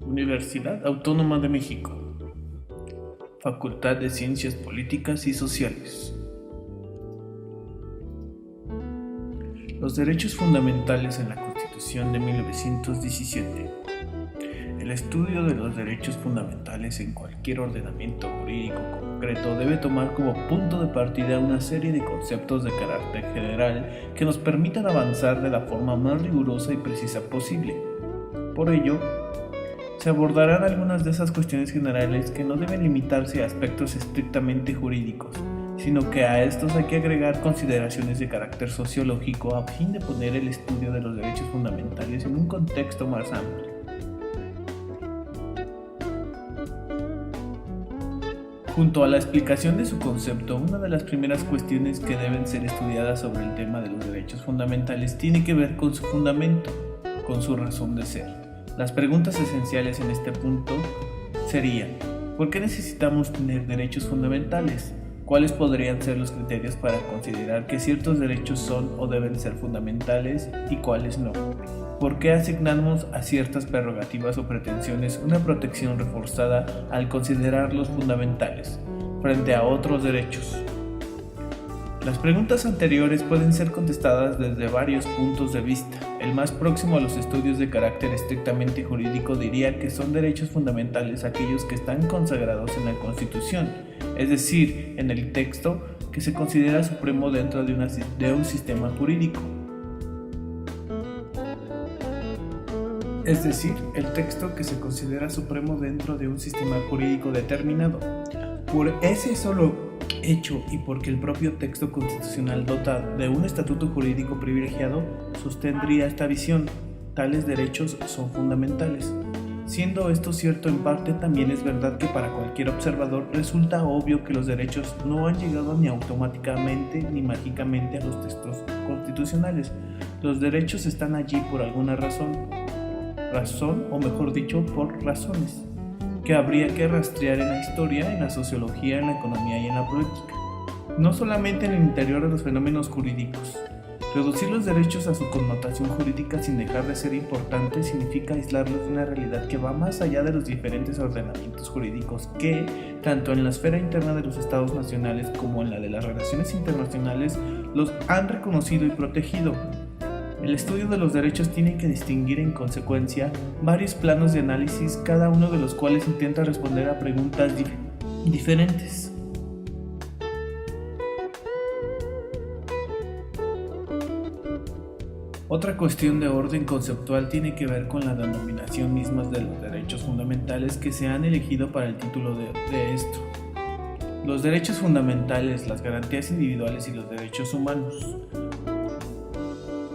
Universidad Autónoma de México, Facultad de Ciencias Políticas y Sociales. Los derechos fundamentales en la Constitución de 1917. El estudio de los derechos fundamentales en cualquier ordenamiento jurídico concreto debe tomar como punto de partida una serie de conceptos de carácter general que nos permitan avanzar de la forma más rigurosa y precisa posible. Por ello, se abordarán algunas de esas cuestiones generales que no deben limitarse a aspectos estrictamente jurídicos, sino que a estos hay que agregar consideraciones de carácter sociológico a fin de poner el estudio de los derechos fundamentales en un contexto más amplio. Junto a la explicación de su concepto, una de las primeras cuestiones que deben ser estudiadas sobre el tema de los derechos fundamentales tiene que ver con su fundamento, con su razón de ser. Las preguntas esenciales en este punto serían: ¿por qué necesitamos tener derechos fundamentales? ¿Cuáles podrían ser los criterios para considerar que ciertos derechos son o deben ser fundamentales y cuáles no? ¿Por qué asignamos a ciertas prerrogativas o pretensiones una protección reforzada al considerarlos fundamentales frente a otros derechos? Las preguntas anteriores pueden ser contestadas desde varios puntos de vista. El más próximo a los estudios de carácter estrictamente jurídico diría que son derechos fundamentales aquellos que están consagrados en la Constitución, es decir, en el texto que se considera supremo dentro de un sistema jurídico. Es decir, el texto que se considera supremo dentro de un sistema jurídico determinado. Por ese solo hecho y porque el propio texto constitucional dota de un estatuto jurídico privilegiado, sostendría esta visión: tales derechos son fundamentales. Siendo esto cierto en parte, también es verdad que para cualquier observador resulta obvio que los derechos no han llegado ni automáticamente ni mágicamente a los textos constitucionales. Los derechos están allí por alguna razón, o mejor dicho, por razones, que habría que rastrear en la historia, en la sociología, en la economía y en la política, no solamente en el interior de los fenómenos jurídicos. Reducir los derechos a su connotación jurídica sin dejar de ser importante significa aislarlos de una realidad que va más allá de los diferentes ordenamientos jurídicos que, tanto en la esfera interna de los estados nacionales como en la de las relaciones internacionales, los han reconocido y protegido. El estudio de los derechos tiene que distinguir en consecuencia varios planos de análisis, cada uno de los cuales intenta responder a preguntas diferentes. Otra cuestión de orden conceptual tiene que ver con la denominación misma de los derechos fundamentales que se han elegido para el título de esto. Los derechos fundamentales, las garantías individuales y los derechos humanos.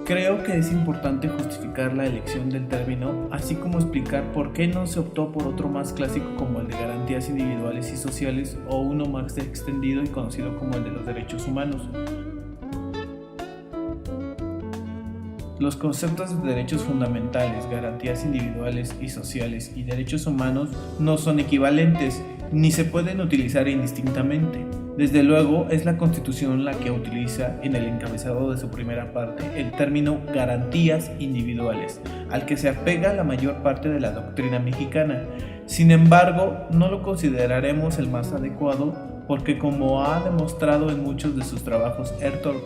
Creo que es importante justificar la elección del término, así como explicar por qué no se optó por otro más clásico como el de garantías individuales y sociales, o uno más extendido y conocido como el de los derechos humanos. Los conceptos de derechos fundamentales, garantías individuales y sociales y derechos humanos no son equivalentes, ni se pueden utilizar indistintamente. Desde luego, es la Constitución la que utiliza en el encabezado de su primera parte el término garantías individuales, al que se apega la mayor parte de la doctrina mexicana. Sin embargo, no lo consideraremos el más adecuado porque, como ha demostrado en muchos de sus trabajos Héctor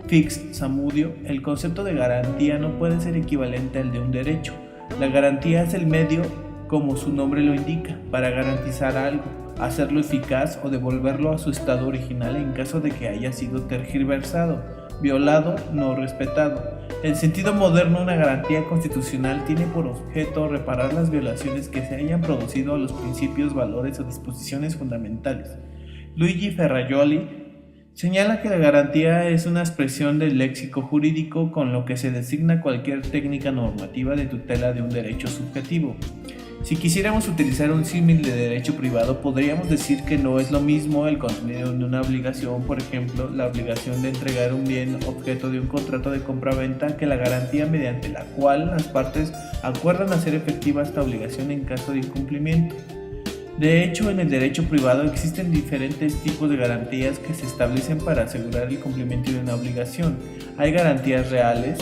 Fix Zamudio, el concepto de garantía no puede ser equivalente al de un derecho. La garantía es el medio, como su nombre lo indica, para garantizar algo, hacerlo eficaz o devolverlo a su estado original en caso de que haya sido tergiversado, violado, no respetado. En sentido moderno, una garantía constitucional tiene por objeto reparar las violaciones que se hayan producido a los principios, valores o disposiciones fundamentales. Luigi Ferrajoli señala que la garantía es una expresión del léxico jurídico con lo que se designa cualquier técnica normativa de tutela de un derecho subjetivo. Si quisiéramos utilizar un símil de derecho privado, podríamos decir que no es lo mismo el contenido de una obligación, por ejemplo, la obligación de entregar un bien objeto de un contrato de compra-venta, que la garantía mediante la cual las partes acuerdan hacer efectiva esta obligación en caso de incumplimiento. De hecho, en el derecho privado existen diferentes tipos de garantías que se establecen para asegurar el cumplimiento de una obligación. Hay garantías reales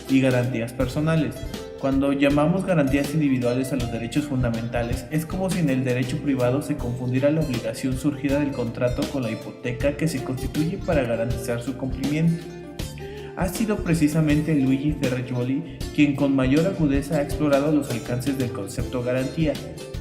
y garantías personales. Cuando llamamos garantías individuales a los derechos fundamentales, es como si en el derecho privado se confundiera la obligación surgida del contrato con la hipoteca que se constituye para garantizar su cumplimiento. Ha sido precisamente Luigi Ferrajoli quien con mayor agudeza ha explorado los alcances del concepto garantía,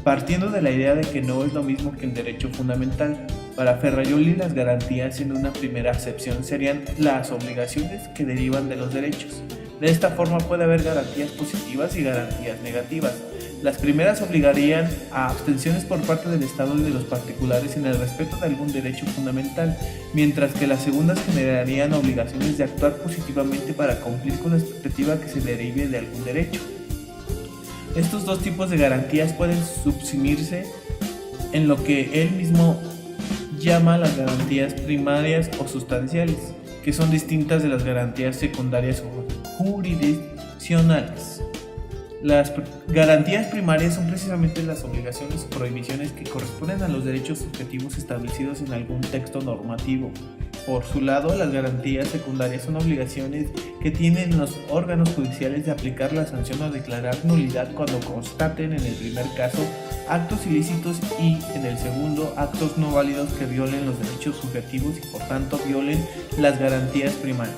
partiendo de la idea de que no es lo mismo que el derecho fundamental. Para Ferrajoli, las garantías en una primera acepción serían las obligaciones que derivan de los derechos. De esta forma puede haber garantías positivas y garantías negativas. Las primeras obligarían a abstenciones por parte del Estado y de los particulares en el respeto de algún derecho fundamental, mientras que las segundas generarían obligaciones de actuar positivamente para cumplir con la expectativa que se derive de algún derecho. Estos dos tipos de garantías pueden subsumirse en lo que él mismo llama las garantías primarias o sustanciales, que son distintas de las garantías secundarias o jurisdiccionales. Las garantías primarias son precisamente las obligaciones o prohibiciones que corresponden a los derechos subjetivos establecidos en algún texto normativo. Por su lado, las garantías secundarias son obligaciones que tienen los órganos judiciales de aplicar la sanción o declarar nulidad cuando constaten en el primer caso actos ilícitos y en el segundo actos no válidos que violen los derechos subjetivos y por tanto violen las garantías primarias.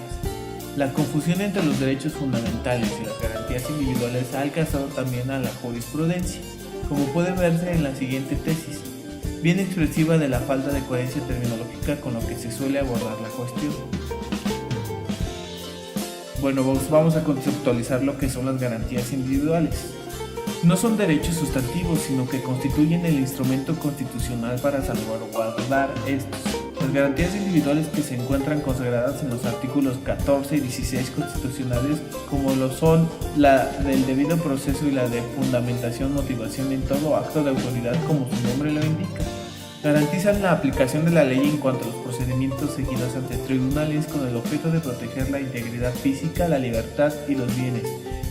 La confusión entre los derechos fundamentales y las garantías individuales ha alcanzado también a la jurisprudencia, como puede verse en la siguiente tesis, bien expresiva de la falta de coherencia terminológica con lo que se suele abordar la cuestión. Bueno, vamos a conceptualizar lo que son las garantías individuales. No son derechos sustantivos, sino que constituyen el instrumento constitucional para salvaguardar estos. Las garantías individuales que se encuentran consagradas en los artículos 14 y 16 constitucionales, como lo son la del debido proceso y la de fundamentación, motivación en todo acto de autoridad, como su nombre lo indica, garantizan la aplicación de la ley en cuanto a los procedimientos seguidos ante tribunales con el objeto de proteger la integridad física, la libertad y los bienes,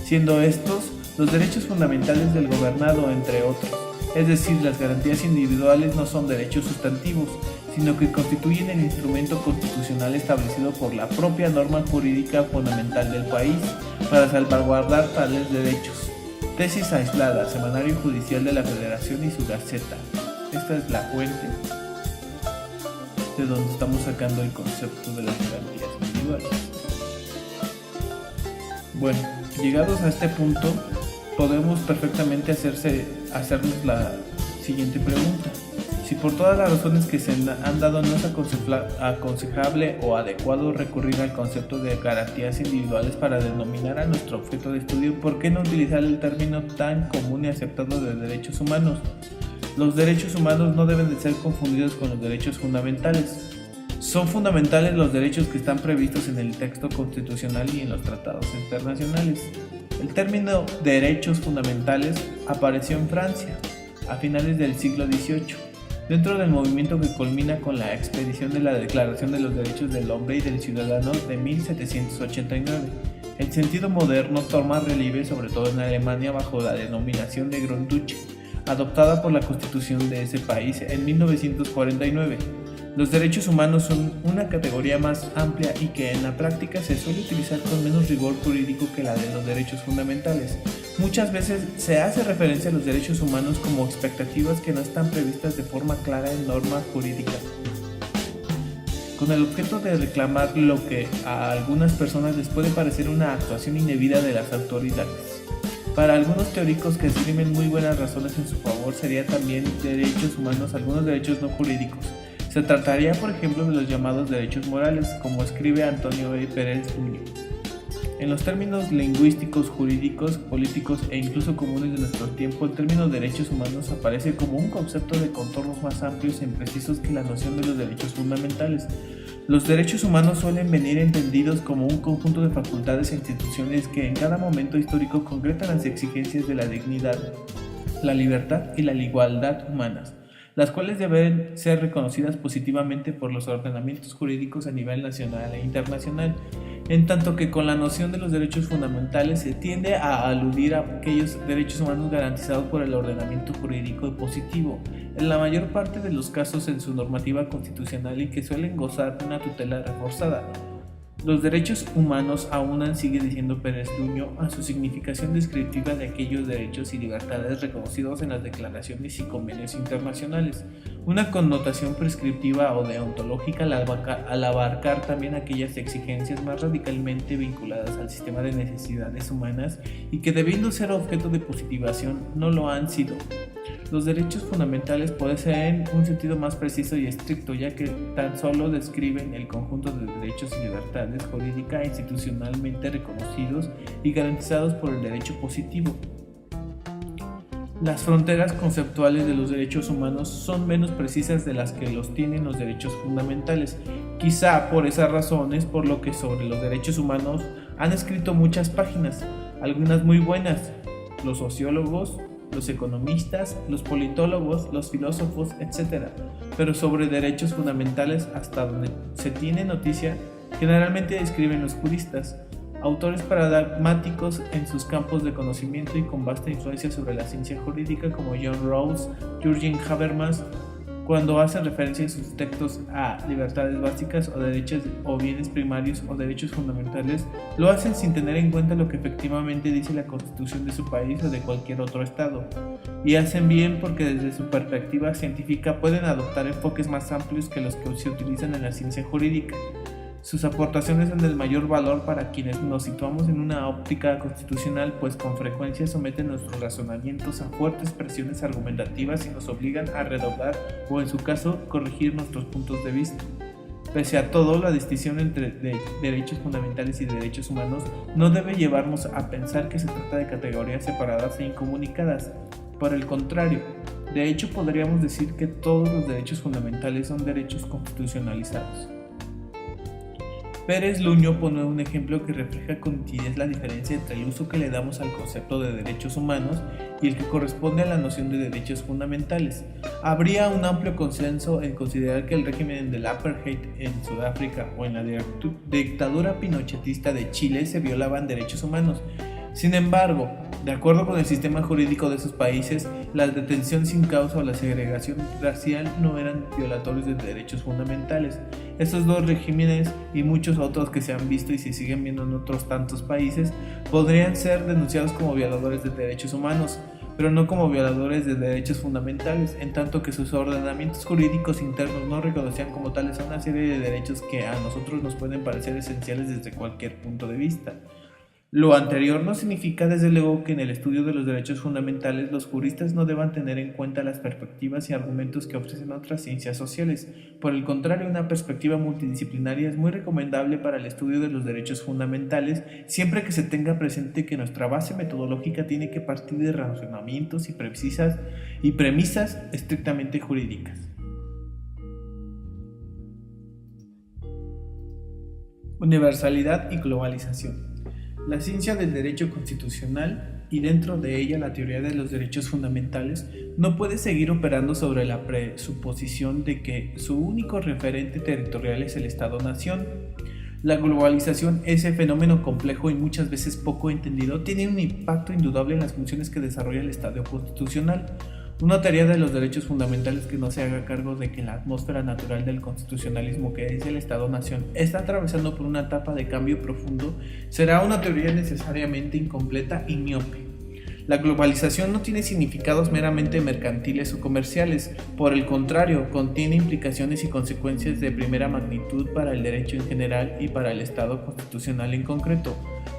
siendo estos los derechos fundamentales del gobernado, entre otros. Es decir, las garantías individuales no son derechos sustantivos, sino que constituyen el instrumento constitucional establecido por la propia norma jurídica fundamental del país para salvaguardar tales derechos. Tesis aislada, Semanario Judicial de la Federación y su Gaceta. Esta es la fuente de donde estamos sacando el concepto de las garantías individuales. Bueno, llegados a este punto, podemos perfectamente hacernos la siguiente pregunta. Si por todas las razones que se han dado no es aconsejable o adecuado recurrir al concepto de garantías individuales para denominar a nuestro objeto de estudio, ¿por qué no utilizar el término tan común y aceptado de derechos humanos? Los derechos humanos no deben de ser confundidos con los derechos fundamentales. Son fundamentales los derechos que están previstos en el texto constitucional y en los tratados internacionales. El término derechos fundamentales apareció en Francia a finales del siglo XVIII, dentro del movimiento que culmina con la expedición de la Declaración de los Derechos del Hombre y del Ciudadano de 1789. El sentido moderno toma relieve sobre todo en Alemania bajo la denominación de Grundduce, adoptada por la Constitución de ese país en 1949. Los derechos humanos son una categoría más amplia y que en la práctica se suele utilizar con menos rigor jurídico que la de los derechos fundamentales. Muchas veces se hace referencia a los derechos humanos como expectativas que no están previstas de forma clara en normas jurídicas, con el objeto de reclamar lo que a algunas personas les puede parecer una actuación indebida de las autoridades. Para algunos teóricos que esgrimen muy buenas razones en su favor, serían también derechos humanos algunos derechos no jurídicos. Se trataría, por ejemplo, de los llamados derechos morales, como escribe Antonio E. Pérez Buño. En los términos lingüísticos, jurídicos, políticos e incluso comunes de nuestro tiempo, el término derechos humanos aparece como un concepto de contornos más amplios e imprecisos que la noción de los derechos fundamentales. Los derechos humanos suelen venir entendidos como un conjunto de facultades e instituciones que en cada momento histórico concretan las exigencias de la dignidad, la libertad y la igualdad humanas, las cuales deben ser reconocidas positivamente por los ordenamientos jurídicos a nivel nacional e internacional, en tanto que con la noción de los derechos fundamentales se tiende a aludir a aquellos derechos humanos garantizados por el ordenamiento jurídico positivo, en la mayor parte de los casos en su normativa constitucional y que suelen gozar de una tutela reforzada. Los derechos humanos aunan, sigue diciendo Pérez Luño, a su significación descriptiva de aquellos derechos y libertades reconocidos en las declaraciones y convenios internacionales, una connotación prescriptiva o deontológica al abarcar también aquellas exigencias más radicalmente vinculadas al sistema de necesidades humanas y que, debiendo ser objeto de positivación, no lo han sido. Los derechos fundamentales poseen un sentido más preciso y estricto, ya que tan solo describen el conjunto de derechos y libertades jurídica e institucionalmente reconocidos y garantizados por el derecho positivo. Las fronteras conceptuales de los derechos humanos son menos precisas de las que los tienen los derechos fundamentales. Quizá por esas razones por lo que sobre los derechos humanos han escrito muchas páginas, algunas muy buenas, los sociólogos, los economistas, los politólogos, los filósofos, etc. Pero sobre derechos fundamentales, hasta donde se tiene noticia, generalmente escriben los juristas, autores paradigmáticos en sus campos de conocimiento y con vasta influencia sobre la ciencia jurídica como John Rawls, Jürgen Habermas, cuando hacen referencia en sus textos a libertades básicas o derechos o bienes primarios o derechos fundamentales, lo hacen sin tener en cuenta lo que efectivamente dice la Constitución de su país o de cualquier otro estado. Y hacen bien porque desde su perspectiva científica pueden adoptar enfoques más amplios que los que se utilizan en la ciencia jurídica. Sus aportaciones son del mayor valor para quienes nos situamos en una óptica constitucional, pues con frecuencia someten nuestros razonamientos a fuertes presiones argumentativas y nos obligan a redoblar o, en su caso, corregir nuestros puntos de vista. Pese a todo, la distinción entre derechos fundamentales y derechos humanos no debe llevarnos a pensar que se trata de categorías separadas e incomunicadas. Por el contrario, de hecho podríamos decir que todos los derechos fundamentales son derechos constitucionalizados. Pérez Luño pone un ejemplo que refleja con nitidez la diferencia entre el uso que le damos al concepto de derechos humanos y el que corresponde a la noción de derechos fundamentales. Habría un amplio consenso en considerar que el régimen del apartheid en Sudáfrica o en la dictadura pinochetista de Chile se violaban derechos humanos. Sin embargo, de acuerdo con el sistema jurídico de esos países, la detención sin causa o la segregación racial no eran violatorios de derechos fundamentales. Estos dos regímenes y muchos otros que se han visto y se siguen viendo en otros tantos países podrían ser denunciados como violadores de derechos humanos, pero no como violadores de derechos fundamentales, en tanto que sus ordenamientos jurídicos internos no reconocían como tales a una serie de derechos que a nosotros nos pueden parecer esenciales desde cualquier punto de vista. Lo anterior no significa desde luego que en el estudio de los derechos fundamentales los juristas no deban tener en cuenta las perspectivas y argumentos que ofrecen otras ciencias sociales. Por el contrario, una perspectiva multidisciplinaria es muy recomendable para el estudio de los derechos fundamentales, siempre que se tenga presente que nuestra base metodológica tiene que partir de razonamientos y premisas estrictamente jurídicas. Universalidad y globalización. La ciencia del derecho constitucional y dentro de ella la teoría de los derechos fundamentales no puede seguir operando sobre la presuposición de que su único referente territorial es el Estado-nación. La globalización, ese fenómeno complejo y muchas veces poco entendido, tiene un impacto indudable en las funciones que desarrolla el Estado constitucional. Una teoría de los derechos fundamentales que no se haga cargo de que la atmósfera natural del constitucionalismo, que es el Estado-nación, está atravesando por una etapa de cambio profundo, será una teoría necesariamente incompleta y miope. La globalización no tiene significados meramente mercantiles o comerciales, por el contrario, contiene implicaciones y consecuencias de primera magnitud para el derecho en general y para el Estado constitucional en concreto,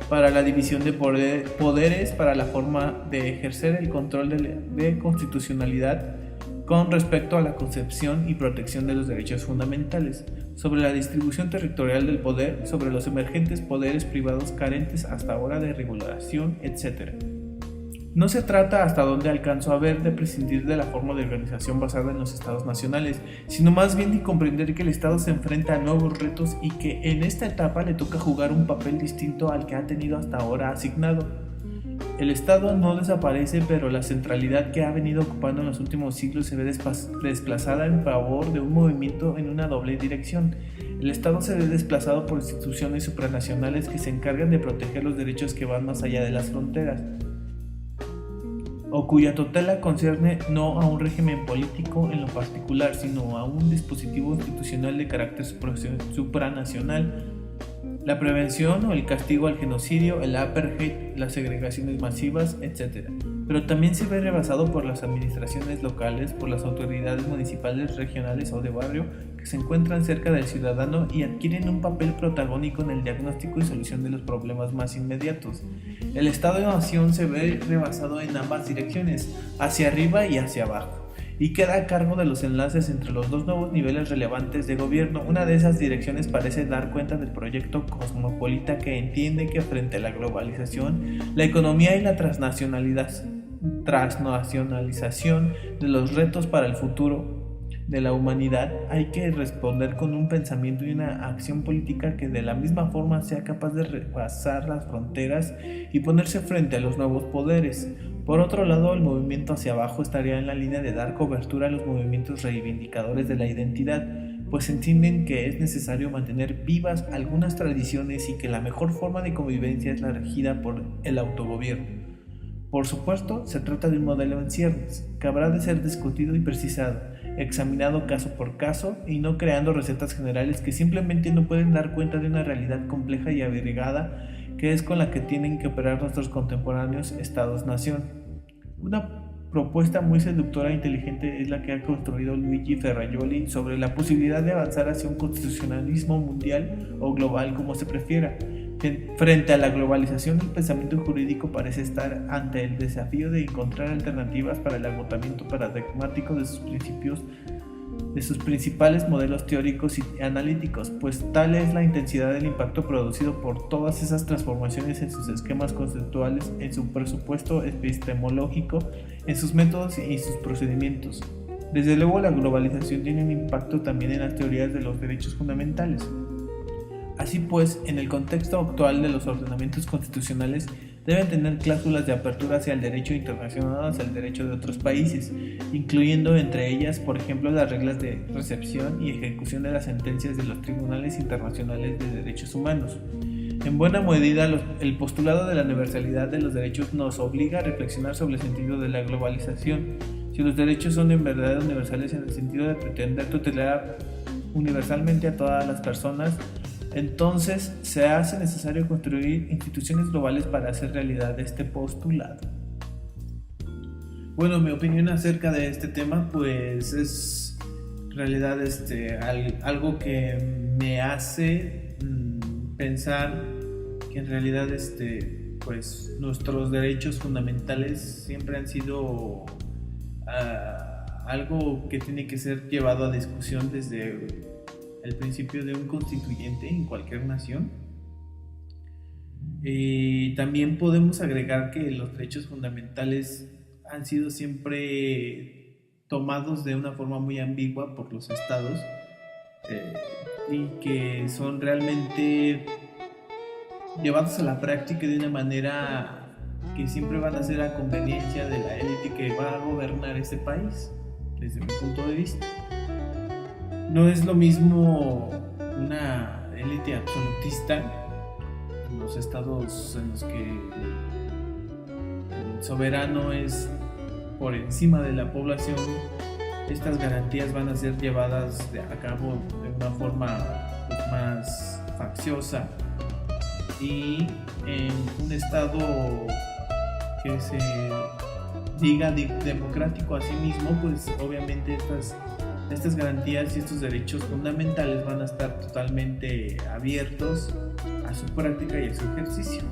para la división de poderes, para la forma de ejercer el control de constitucionalidad con respecto a la concepción y protección de los derechos fundamentales, sobre la distribución territorial del poder, sobre los emergentes poderes privados carentes hasta ahora de regulación, etc. No se trata, hasta donde alcanzo a ver, de prescindir de la forma de organización basada en los estados nacionales, sino más bien de comprender que el Estado se enfrenta a nuevos retos y que en esta etapa le toca jugar un papel distinto al que ha tenido hasta ahora asignado. El Estado no desaparece, pero la centralidad que ha venido ocupando en los últimos siglos se ve desplazada en favor de un movimiento en una doble dirección. El Estado se ve desplazado por instituciones supranacionales que se encargan de proteger los derechos que van más allá de las fronteras, o cuya tutela concierne no a un régimen político en lo particular, sino a un dispositivo institucional de carácter supranacional. la prevención o el castigo al genocidio, el apartheid, las segregaciones masivas, etc. Pero también se ve rebasado por las administraciones locales, por las autoridades municipales, regionales o de barrio que se encuentran cerca del ciudadano y adquieren un papel protagónico en el diagnóstico y solución de los problemas más inmediatos. El Estado-nación se ve rebasado en ambas direcciones, hacia arriba y hacia abajo, y queda a cargo de los enlaces entre los dos nuevos niveles relevantes de gobierno. Una de esas direcciones parece dar cuenta del proyecto cosmopolita que entiende que frente a la globalización, la economía y la transnacionalización de los retos para el futuro de la humanidad, hay que responder con un pensamiento y una acción política que de la misma forma sea capaz de rebasar las fronteras y ponerse frente a los nuevos poderes. Por otro lado, el movimiento hacia abajo estaría en la línea de dar cobertura a los movimientos reivindicadores de la identidad, pues entienden que es necesario mantener vivas algunas tradiciones y que la mejor forma de convivencia es la regida por el autogobierno. Por supuesto, se trata de un modelo en ciernes, que habrá de ser discutido y precisado, examinado caso por caso y no creando recetas generales que simplemente no pueden dar cuenta de una realidad compleja y abrigada que es con la que tienen que operar nuestros contemporáneos estados-nación. Una propuesta muy seductora e inteligente es la que ha construido Luigi Ferrajoli sobre la posibilidad de avanzar hacia un constitucionalismo mundial o global, como se prefiera. Frente a la globalización, el pensamiento jurídico parece estar ante el desafío de encontrar alternativas para el agotamiento paradigmático de sus principales modelos teóricos y analíticos, pues tal es la intensidad del impacto producido por todas esas transformaciones en sus esquemas conceptuales, en su presupuesto epistemológico, en sus métodos y sus procedimientos. Desde luego, la globalización tiene un impacto también en las teorías de los derechos fundamentales. Así pues, en el contexto actual de los ordenamientos constitucionales deben tener cláusulas de apertura hacia el derecho internacional, hacia el derecho de otros países, incluyendo entre ellas, por ejemplo, las reglas de recepción y ejecución de las sentencias de los tribunales internacionales de derechos humanos. En buena medida, el postulado de la universalidad de los derechos nos obliga a reflexionar sobre el sentido de la globalización. Si los derechos son en verdad universales en el sentido de pretender tutelar universalmente a todas las personas, entonces se hace necesario construir instituciones globales para hacer realidad este postulado. Bueno, mi opinión acerca de este tema pues es en realidad algo que me hace pensar que en realidad pues nuestros derechos fundamentales siempre han sido algo que tiene que ser llevado a discusión desde el principio de un constituyente en cualquier nación. También podemos agregar que los derechos fundamentales han sido siempre tomados de una forma muy ambigua por los estados y que son realmente llevados a la práctica de una manera que siempre van a ser a conveniencia de la élite que va a gobernar ese país, desde mi punto de vista. No es lo mismo una élite absolutista en los estados en los que el soberano es por encima de la población. Estas garantías van a ser llevadas a cabo de una forma más facciosa, y en un estado que se diga democrático a sí mismo, pues obviamente estas garantías y estos derechos fundamentales van a estar totalmente abiertos a su práctica y a su ejercicio.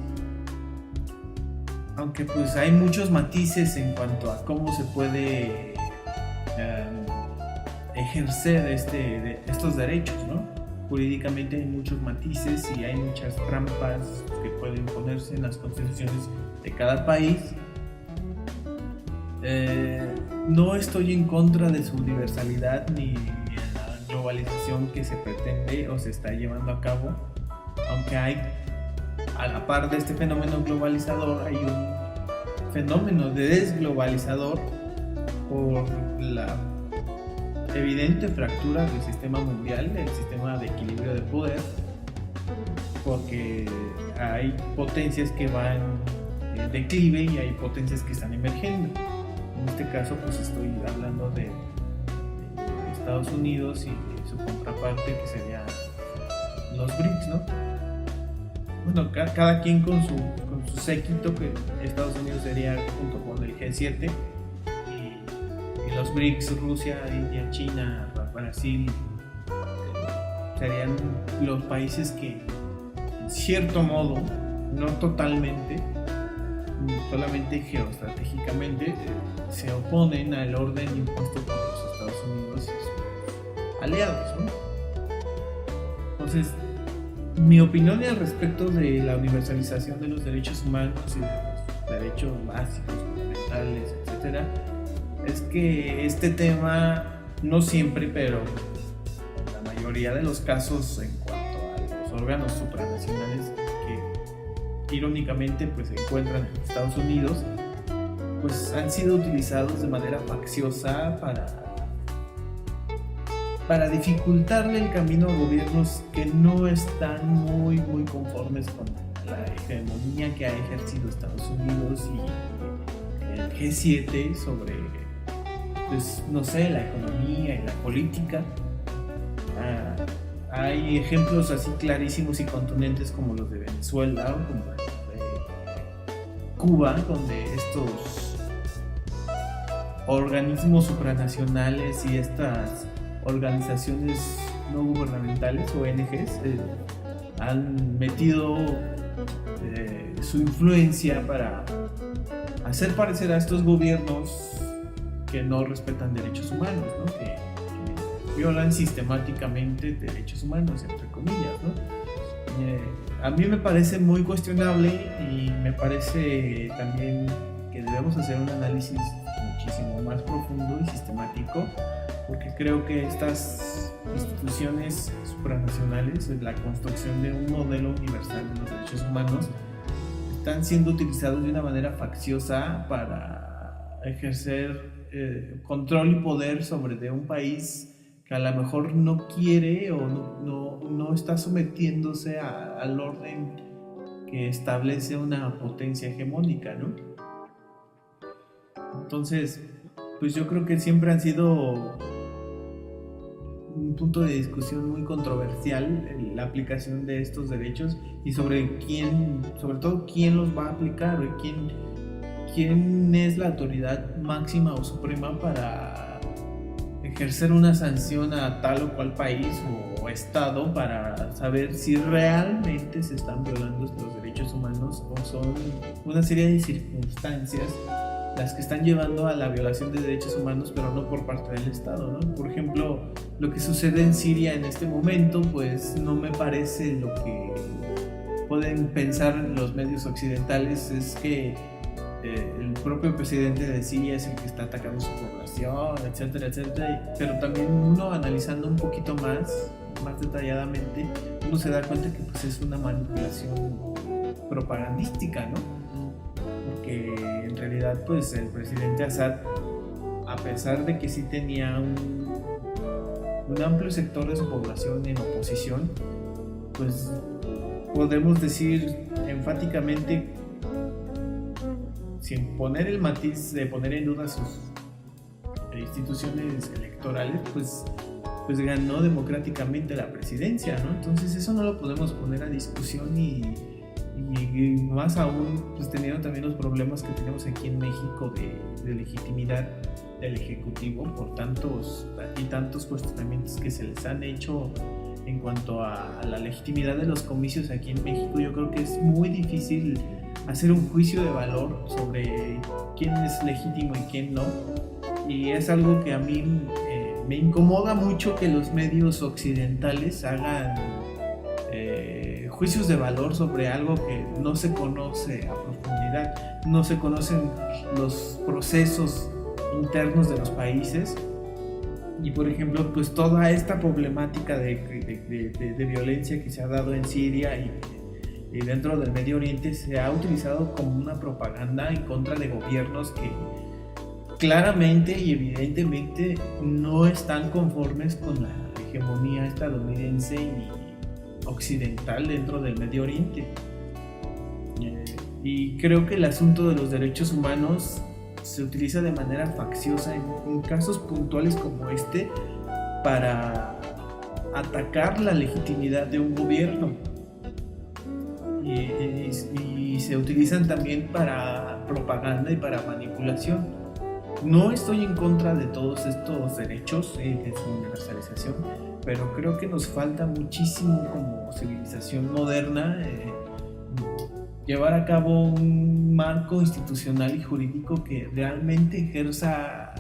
Aunque pues hay muchos matices en cuanto a cómo se puede ejercer estos derechos, ¿no? Jurídicamente hay muchos matices y hay muchas trampas que pueden ponerse en las constituciones de cada país. No estoy en contra de su universalidad ni en la globalización que se pretende o se está llevando a cabo, aunque hay, a la par de este fenómeno globalizador, hay un fenómeno de desglobalizador por la evidente fractura del sistema mundial, del sistema de equilibrio de poder, porque hay potencias que van en declive y hay potencias que están emergiendo. En este caso pues estoy hablando de Estados Unidos y su contraparte, que serían los BRICS, ¿no? bueno, cada quien con su séquito, que Estados Unidos sería junto con el G7 y los BRICS, Rusia, India, China, Brasil, serían los países que en cierto modo, no totalmente, solamente geoestratégicamente, se oponen al orden impuesto por los Estados Unidos y sus aliados, ¿no? Entonces, mi opinión al respecto de la universalización de los derechos humanos y de los derechos básicos, fundamentales, etcétera, es que este tema no siempre, pero en la mayoría de los casos en cuanto a los órganos supranacionales que irónicamente pues se encuentran en Estados Unidos, pues han sido utilizados de manera facciosa para dificultarle el camino a gobiernos que no están muy conformes con la hegemonía que ha ejercido Estados Unidos y el G7 sobre, pues no sé, la economía y la política. Hay ejemplos así clarísimos y contundentes como los de Venezuela o como los de Cuba, donde estos organismos supranacionales y estas organizaciones no gubernamentales, ONGs, han metido su influencia para hacer parecer a estos gobiernos que no respetan derechos humanos, ¿no? Que violan sistemáticamente derechos humanos, entre comillas, ¿no? A mí me parece muy cuestionable y me parece también que debemos hacer un análisis muchísimo más profundo y sistemático, porque creo que estas instituciones supranacionales, la construcción de un modelo universal de los derechos humanos, están siendo utilizados de una manera facciosa para ejercer control y poder sobre de un país que a lo mejor no quiere o no está sometiéndose al orden que establece una potencia hegemónica, ¿no? Entonces, pues yo creo que siempre han sido un punto de discusión muy controversial la aplicación de estos derechos y sobre todo quién los va a aplicar y quién es la autoridad máxima o suprema para ejercer una sanción a tal o cual país o estado para saber si realmente se están violando los derechos humanos o son una serie de circunstancias las que están llevando a la violación de derechos humanos, pero no por parte del Estado, ¿no? Por ejemplo, lo que sucede en Siria en este momento, pues no me parece lo que pueden pensar los medios occidentales, es que el propio presidente de Siria es el que está atacando su población, etcétera, etcétera, pero también uno analizando un poquito más detalladamente, uno se da cuenta que pues es una manipulación propagandística, ¿no? Porque en realidad pues el presidente Assad, a pesar de que sí tenía un amplio sector de su población en oposición, pues podemos decir enfáticamente, sin poner el matiz de poner en duda sus instituciones electorales, pues ganó democráticamente la presidencia, ¿no? Entonces eso no lo podemos poner a discusión y más aún pues teniendo también los problemas que tenemos aquí en México de legitimidad del Ejecutivo por tantos cuestionamientos que se les han hecho en cuanto a la legitimidad de los comicios aquí en México. Yo creo que es muy difícil hacer un juicio de valor sobre quién es legítimo y quién no, y es algo que a mí me incomoda mucho que los medios occidentales hagan juicios de valor sobre algo que no se conoce a profundidad, no se conocen los procesos internos de los países. Y por ejemplo, pues toda esta problemática de violencia que se ha dado en Siria y dentro del Medio Oriente se ha utilizado como una propaganda en contra de gobiernos que claramente y evidentemente no están conformes con la hegemonía estadounidense y occidental dentro del Medio Oriente. Y creo que el asunto de los derechos humanos se utiliza de manera facciosa en casos puntuales como este para atacar la legitimidad de un gobierno. y se utilizan también para propaganda y para manipulación. No estoy en contra de todos estos derechos de su universalización, pero creo que nos falta muchísimo como civilización moderna llevar a cabo un marco institucional y jurídico que realmente ejerza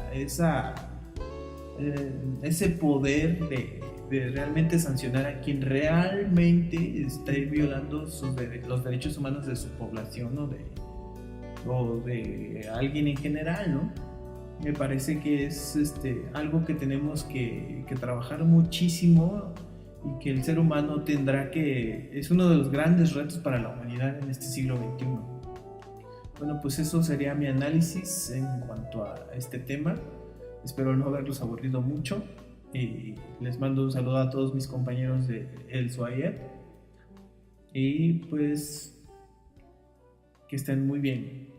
ese poder de realmente sancionar a quien realmente esté violando los derechos humanos de su población o de alguien en general, ¿no? Me parece que es algo que tenemos que trabajar muchísimo y que el ser humano es uno de los grandes retos para la humanidad en este siglo XXI. Bueno, pues eso sería mi análisis en cuanto a este tema. Espero no haberlos aburrido mucho y les mando un saludo a todos mis compañeros de El Suayet y pues que estén muy bien.